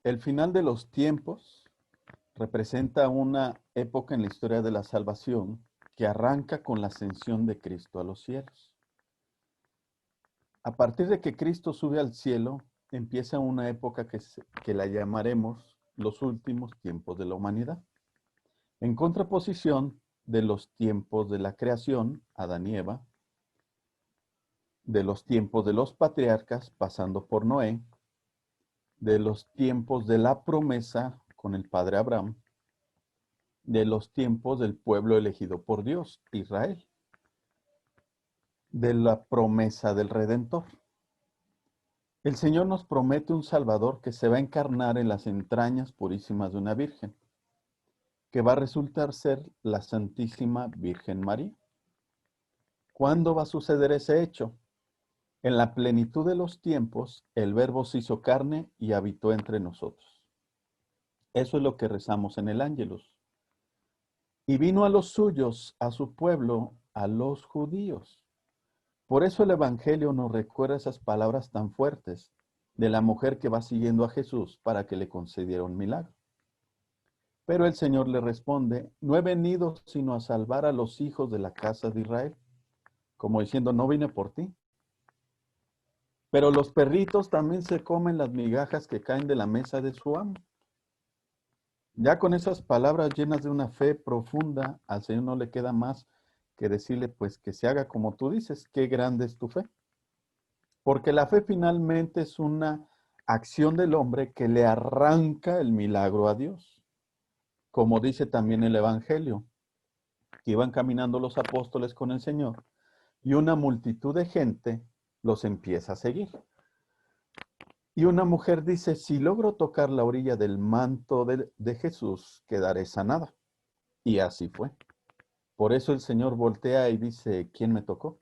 El final de los tiempos representa una época en la historia de la salvación que arranca con la ascensión de Cristo a los cielos. A partir de que Cristo sube al cielo, empieza una época que la llamaremos los últimos tiempos de la humanidad, en contraposición de los tiempos de la creación, Adán y Eva, de los tiempos de los patriarcas, pasando por Noé, de los tiempos de la promesa con el padre Abraham, de los tiempos del pueblo elegido por Dios, Israel, de la promesa del Redentor. El Señor nos promete un Salvador que se va a encarnar en las entrañas purísimas de una Virgen, que va a resultar ser la Santísima Virgen María. ¿Cuándo va a suceder ese hecho? En la plenitud de los tiempos, el Verbo se hizo carne y habitó entre nosotros. Eso es lo que rezamos en el Ángelus. Y vino a los suyos, a su pueblo, a los judíos. Por eso el Evangelio nos recuerda esas palabras tan fuertes de la mujer que va siguiendo a Jesús para que le concediera un milagro. Pero el Señor le responde, no he venido sino a salvar a los hijos de la casa de Israel. Como diciendo, no vine por ti. Pero los perritos también se comen las migajas que caen de la mesa de su amo. Ya con esas palabras llenas de una fe profunda, al Señor no le queda más que decirle, pues, que se haga como tú dices, qué grande es tu fe. Porque la fe finalmente es una acción del hombre que le arranca el milagro a Dios. Como dice también el Evangelio, que iban caminando los apóstoles con el Señor y una multitud de gente los empieza a seguir. Y una mujer dice, si logro tocar la orilla del manto de Jesús, quedaré sanada. Y así fue. Por eso el Señor voltea y dice, ¿quién me tocó?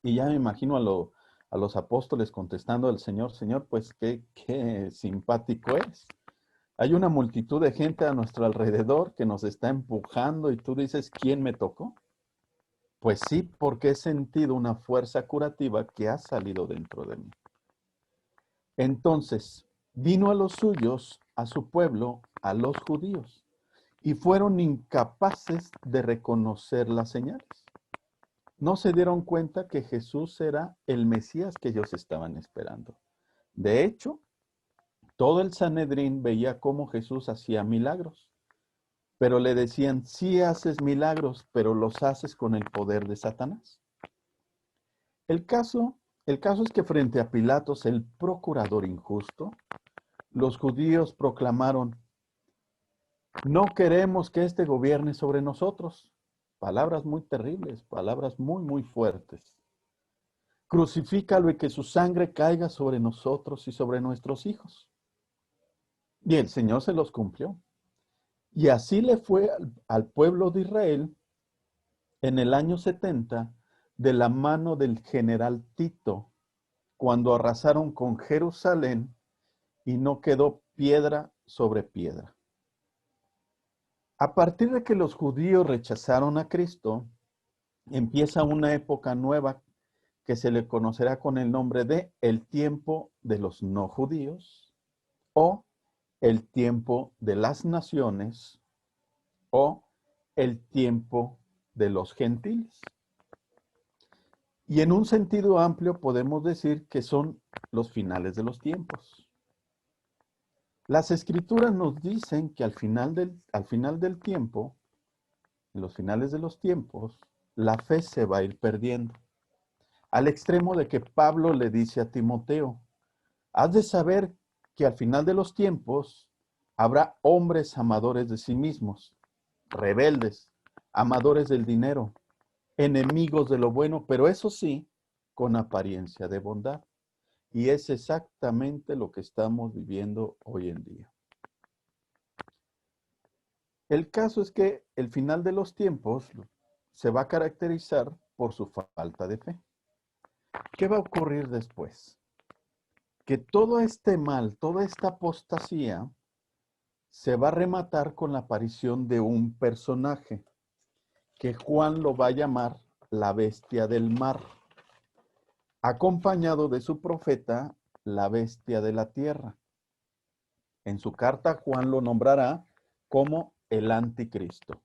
Y ya me imagino a los apóstoles contestando al Señor, Señor, pues qué simpático es. Hay una multitud de gente a nuestro alrededor que nos está empujando y tú dices, ¿quién me tocó? Pues sí, porque he sentido una fuerza curativa que ha salido dentro de mí. Entonces, vino a los suyos, a su pueblo, a los judíos, y fueron incapaces de reconocer las señales. No se dieron cuenta que Jesús era el Mesías que ellos estaban esperando. De hecho, todo el Sanedrín veía cómo Jesús hacía milagros, pero le decían, sí haces milagros, pero los haces con el poder de Satanás. El caso es que frente a Pilatos, el procurador injusto, los judíos proclamaron, no queremos que este gobierne sobre nosotros. Palabras muy terribles, palabras muy, muy fuertes. Crucifícalo y que su sangre caiga sobre nosotros y sobre nuestros hijos. Y el Señor se los cumplió. Y así le fue al pueblo de Israel en el año 70 de la mano del general Tito, cuando arrasaron con Jerusalén y no quedó piedra sobre piedra. A partir de que los judíos rechazaron a Cristo, empieza una época nueva que se le conocerá con el nombre de el tiempo de los no judíos o el tiempo de las naciones o el tiempo de los gentiles. Y en un sentido amplio podemos decir que son los finales de los tiempos. Las escrituras nos dicen que al final del tiempo, en los finales de los tiempos, la fe se va a ir perdiendo. Al extremo de que Pablo le dice a Timoteo, has de saber que al final de los tiempos habrá hombres amadores de sí mismos, rebeldes, amadores del dinero, enemigos de lo bueno, pero eso sí, con apariencia de bondad. Y es exactamente lo que estamos viviendo hoy en día. El caso es que el final de los tiempos se va a caracterizar por su falta de fe. ¿Qué va a ocurrir después? Que todo este mal, toda esta apostasía, se va a rematar con la aparición de un personaje que Juan lo va a llamar la bestia del mar, acompañado de su profeta, la bestia de la tierra. En su carta, Juan lo nombrará como el anticristo.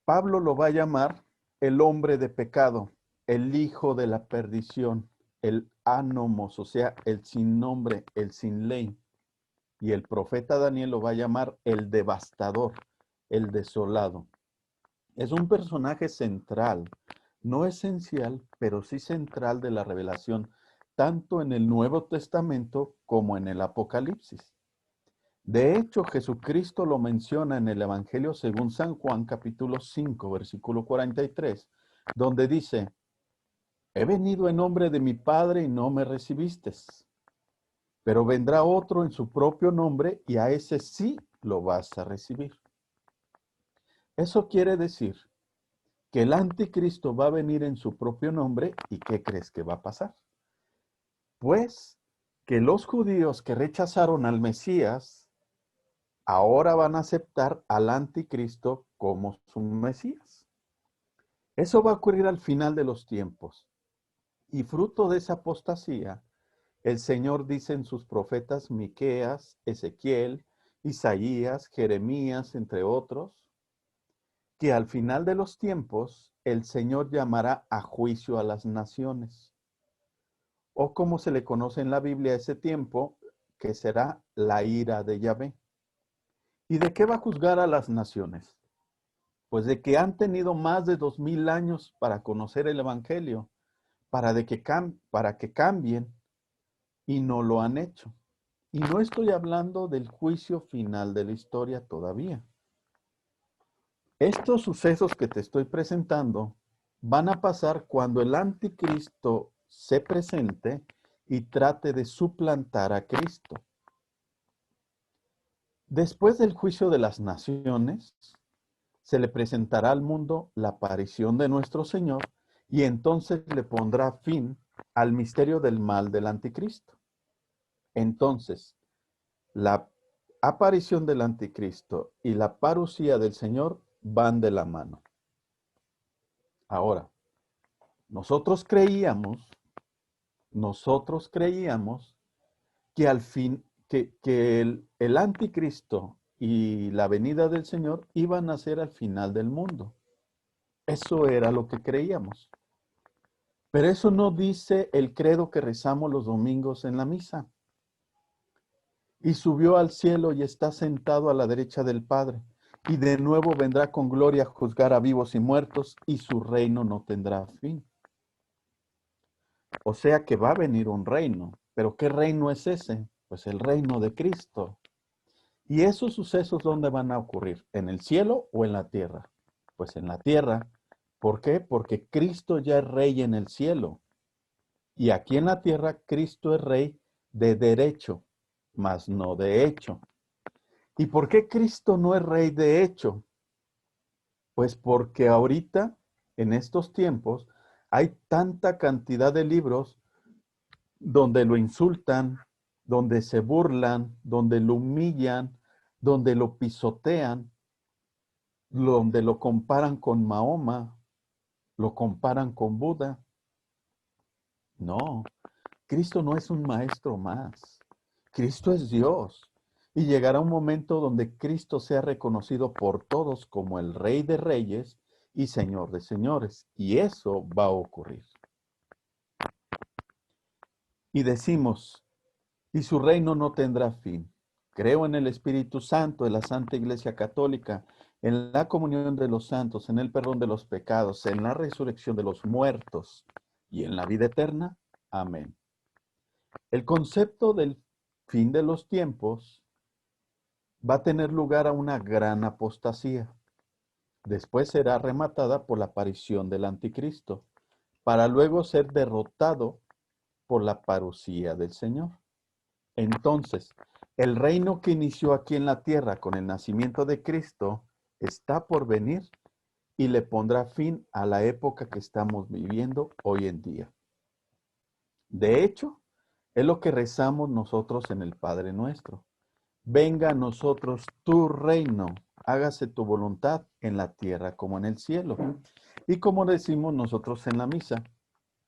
Pablo lo va a llamar el hombre de pecado, el hijo de la perdición, el anomos, o sea, el sin nombre, el sin ley. Y el profeta Daniel lo va a llamar el devastador, el desolado. Es un personaje central, no esencial, pero sí central de la revelación, tanto en el Nuevo Testamento como en el Apocalipsis. De hecho, Jesucristo lo menciona en el Evangelio según San Juan, capítulo 5, versículo 43, donde dice, he venido en nombre de mi Padre y no me recibisteis, pero vendrá otro en su propio nombre y a ese sí lo vas a recibir. Eso quiere decir que el anticristo va a venir en su propio nombre y ¿qué crees que va a pasar? Pues que los judíos que rechazaron al Mesías ahora van a aceptar al anticristo como su Mesías. Eso va a ocurrir al final de los tiempos. Y fruto de esa apostasía, el Señor dice en sus profetas Miqueas, Ezequiel, Isaías, Jeremías, entre otros, que al final de los tiempos el Señor llamará a juicio a las naciones, o como se le conoce en la Biblia ese tiempo, que será la ira de Yahvé. ¿Y de qué va a juzgar a las naciones? Pues de que han tenido más de 2000 años para conocer el Evangelio, para que cambien y no lo han hecho. Y no estoy hablando del juicio final de la historia todavía. Estos sucesos que te estoy presentando van a pasar cuando el anticristo se presente y trate de suplantar a Cristo. Después del juicio de las naciones, se le presentará al mundo la aparición de nuestro Señor y entonces le pondrá fin al misterio del mal del anticristo. Entonces, la aparición del anticristo y la parucía del Señor van de la mano. Ahora, nosotros creíamos que al fin, que el anticristo y la venida del Señor iban a ser al final del mundo. Eso era lo que creíamos. Pero eso no dice el credo que rezamos los domingos en la misa. Y subió al cielo y está sentado a la derecha del Padre. Y de nuevo vendrá con gloria a juzgar a vivos y muertos, y su reino no tendrá fin. O sea que va a venir un reino. ¿Pero qué reino es ese? Pues el reino de Cristo. ¿Y esos sucesos dónde van a ocurrir? ¿En el cielo o en la tierra? Pues en la tierra. ¿Por qué? Porque Cristo ya es rey en el cielo. Y aquí en la tierra Cristo es rey de derecho, mas no de hecho. ¿Y por qué Cristo no es rey de hecho? Pues porque ahorita, en estos tiempos, hay tanta cantidad de libros donde lo insultan, donde se burlan, donde lo humillan, donde lo pisotean, donde lo comparan con Mahoma, lo comparan con Buda. No, Cristo no es un maestro más. Cristo es Dios. Y llegará un momento donde Cristo sea reconocido por todos como el Rey de Reyes y Señor de Señores. Y eso va a ocurrir. Y decimos, y su reino no tendrá fin. Creo en el Espíritu Santo, en la Santa Iglesia Católica, en la comunión de los santos, en el perdón de los pecados, en la resurrección de los muertos y en la vida eterna. Amén. El concepto del fin de los tiempos va a tener lugar a una gran apostasía. Después será rematada por la aparición del anticristo, para luego ser derrotado por la parucía del Señor. Entonces, el reino que inició aquí en la tierra con el nacimiento de Cristo está por venir y le pondrá fin a la época que estamos viviendo hoy en día. De hecho, es lo que rezamos nosotros en el Padre Nuestro. Venga a nosotros tu reino, hágase tu voluntad en la tierra como en el cielo. Y como decimos nosotros en la misa,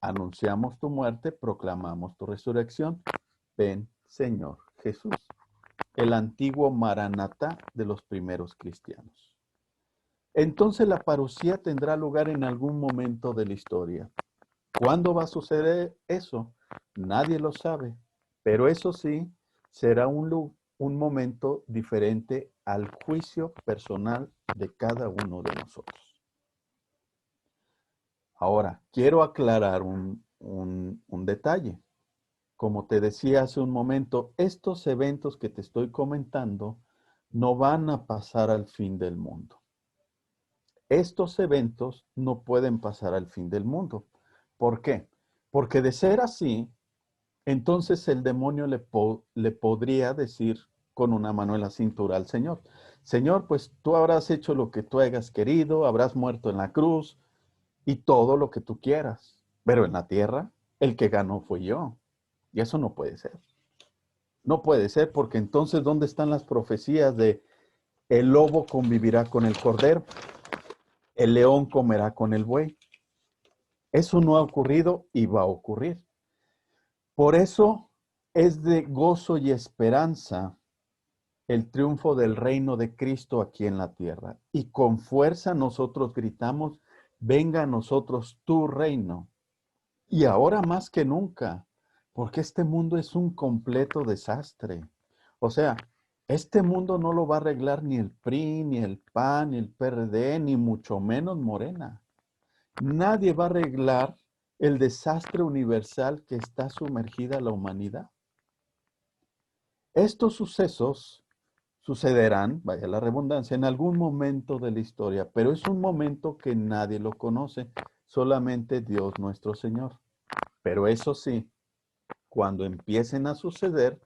anunciamos tu muerte, proclamamos tu resurrección. Ven, Señor Jesús, el antiguo Maranatá de los primeros cristianos. Entonces la parusía tendrá lugar en algún momento de la historia. ¿Cuándo va a suceder eso? Nadie lo sabe, pero eso sí, será un momento diferente al juicio personal de cada uno de nosotros. Ahora, quiero aclarar un detalle. Como te decía hace un momento, estos eventos que te estoy comentando no van a pasar al fin del mundo. Estos eventos no pueden pasar al fin del mundo. ¿Por qué? Porque de ser así, entonces el demonio le podría decir con una mano en la cintura al Señor: Señor, pues tú habrás hecho lo que tú hayas querido, habrás muerto en la cruz y todo lo que tú quieras, pero en la tierra el que ganó fui yo. Y eso no puede ser. No puede ser, porque entonces ¿dónde están las profecías de el lobo convivirá con el cordero, el león comerá con el buey? Eso no ha ocurrido y va a ocurrir. Por eso es de gozo y esperanza el triunfo del reino de Cristo aquí en la tierra. Y con fuerza nosotros gritamos: venga a nosotros tu reino. Y ahora más que nunca, porque este mundo es un completo desastre. O sea, este mundo no lo va a arreglar ni el PRI, ni el PAN, ni el PRD, ni mucho menos Morena. Nadie va a arreglar el desastre universal que está sumergida la humanidad. Estos sucesos sucederán, vaya la redundancia, en algún momento de la historia, pero es un momento que nadie lo conoce, solamente Dios nuestro Señor. Pero eso sí, cuando empiecen a suceder,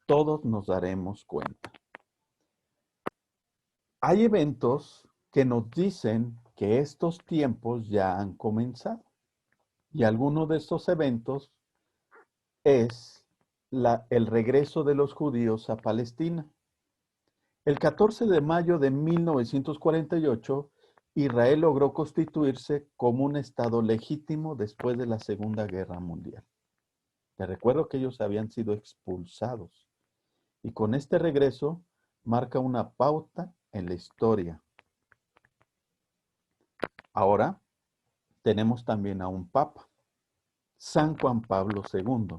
todos nos daremos cuenta. Hay eventos que nos dicen que estos tiempos ya han comenzado. Y alguno de estos eventos es el regreso de los judíos a Palestina. El 14 de mayo de 1948, Israel logró constituirse como un estado legítimo después de la Segunda Guerra Mundial. Te recuerdo que ellos habían sido expulsados. Y con este regreso marca una pauta en la historia. Ahora tenemos también a un papa, San Juan Pablo II.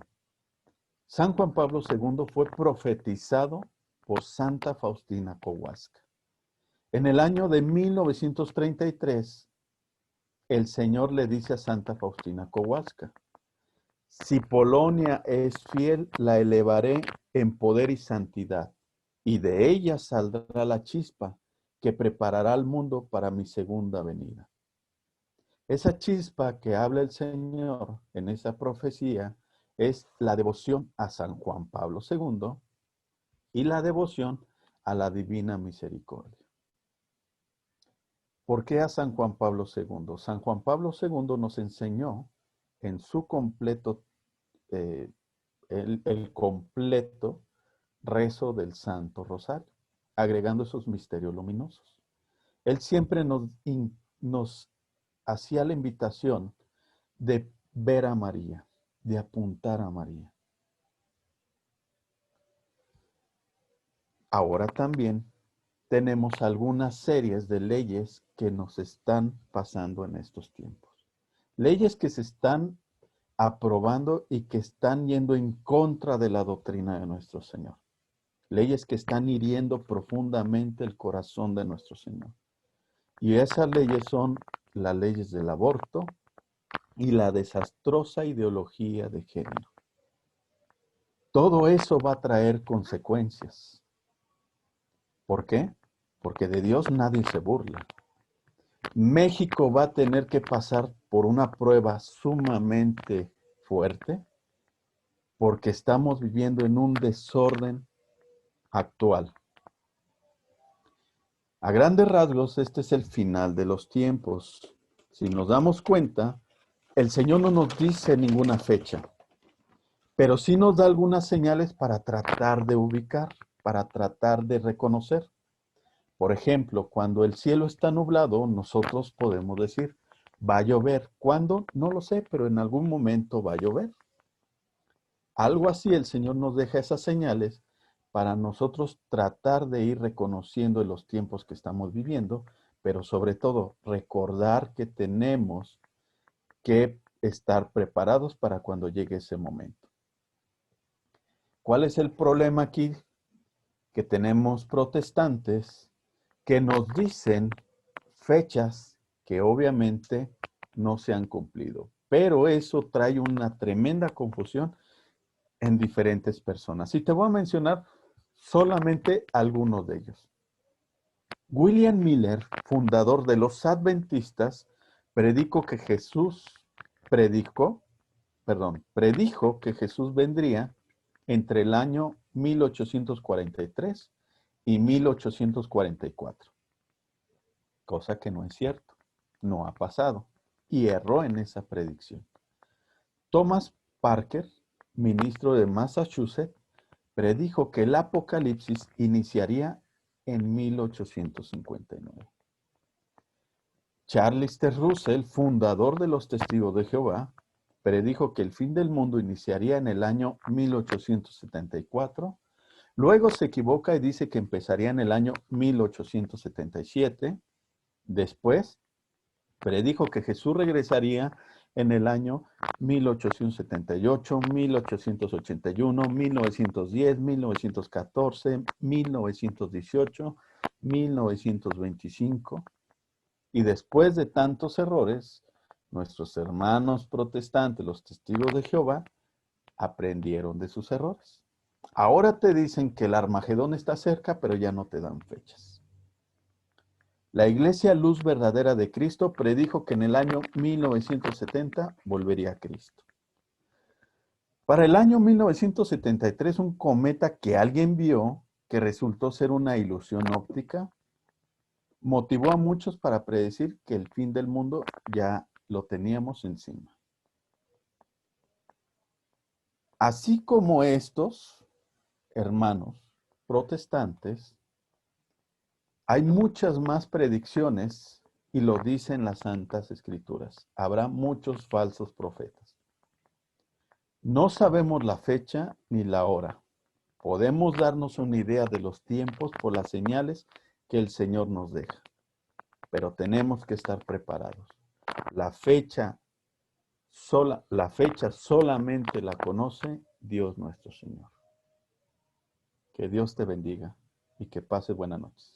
San Juan Pablo II fue profetizado por Santa Faustina Kowalska. En el año de 1933, el Señor le dice a Santa Faustina Kowalska: si Polonia es fiel, la elevaré en poder y santidad, y de ella saldrá la chispa que preparará al mundo para mi segunda venida. Esa chispa que habla el Señor en esa profecía es la devoción a San Juan Pablo II y la devoción a la Divina Misericordia. ¿Por qué a San Juan Pablo II? San Juan Pablo II nos enseñó en su completo, el completo rezo del Santo Rosario, agregando esos misterios luminosos. Él siempre nos hacía la invitación de ver a María, de apuntar a María. Ahora también tenemos algunas series de leyes que nos están pasando en estos tiempos. Leyes que se están aprobando y que están yendo en contra de la doctrina de nuestro Señor. Leyes que están hiriendo profundamente el corazón de nuestro Señor. Y esas leyes son las leyes del aborto y la desastrosa ideología de género. Todo eso va a traer consecuencias. ¿Por qué? Porque de Dios nadie se burla. México va a tener que pasar por una prueba sumamente fuerte porque estamos viviendo en un desorden actual. A grandes rasgos, este es el final de los tiempos. Si nos damos cuenta, el Señor no nos dice ninguna fecha, pero sí nos da algunas señales para tratar de ubicar, para tratar de reconocer. Por ejemplo, cuando el cielo está nublado, nosotros podemos decir: va a llover. ¿Cuándo? No lo sé, pero en algún momento va a llover. Algo así el Señor nos deja esas señales para nosotros tratar de ir reconociendo los tiempos que estamos viviendo, pero sobre todo recordar que tenemos que estar preparados para cuando llegue ese momento. ¿Cuál es el problema aquí? Que tenemos protestantes que nos dicen fechas que obviamente no se han cumplido, pero eso trae una tremenda confusión en diferentes personas. Y te voy a mencionar solamente algunos de ellos. William Miller, fundador de los Adventistas, predijo que Jesús vendría entre el año 1843 y 1844, cosa que no es cierto, no ha pasado, y erró en esa predicción. Thomas Parker, ministro de Massachusetts, predijo que el Apocalipsis iniciaría en 1859. Charles T. Russell, fundador de los Testigos de Jehová, predijo que el fin del mundo iniciaría en el año 1874. Luego se equivoca y dice que empezaría en el año 1877. Después predijo que Jesús regresaría en el año 1878, 1881, 1910, 1914, 1918, 1925. Y después de tantos errores, nuestros hermanos protestantes, los testigos de Jehová, aprendieron de sus errores. Ahora te dicen que el Armagedón está cerca, pero ya no te dan fechas. La Iglesia Luz Verdadera de Cristo predijo que en el año 1970 volvería a Cristo. Para el año 1973, un cometa que alguien vio, que resultó ser una ilusión óptica, motivó a muchos para predecir que el fin del mundo ya lo teníamos encima. Así como estos hermanos protestantes, hay muchas más predicciones y lo dicen las Santas Escrituras. Habrá muchos falsos profetas. No sabemos la fecha ni la hora. Podemos darnos una idea de los tiempos por las señales que el Señor nos deja, pero tenemos que estar preparados. La fecha solamente la conoce Dios nuestro Señor. Que Dios te bendiga y que pases buenas noches.